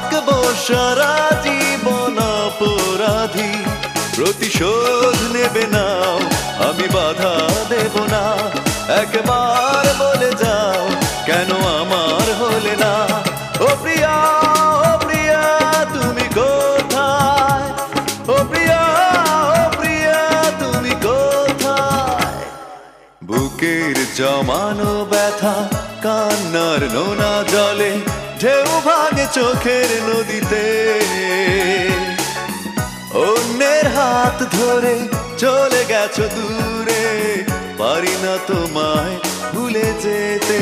থাকবো সারা জীবন অপরাধী, প্রতিশোধ নেবে নাও, আমি বাধা দেব না। একবার বলে যাও কেন আমার হলে না। ও প্রিয়া, ও প্রিয়া তুমি কোথায়? ও প্রিয়া, ও প্রিয়া তুমি কোথায়? বুকের জমানো ব্যথা কান্নার নোনা জলে, ঢেউ ভাঙে চোখের নদীতে। অন্যের হাত ধরে চলে গেছো দূরে, পারি না তোমায় ভুলে যেতে।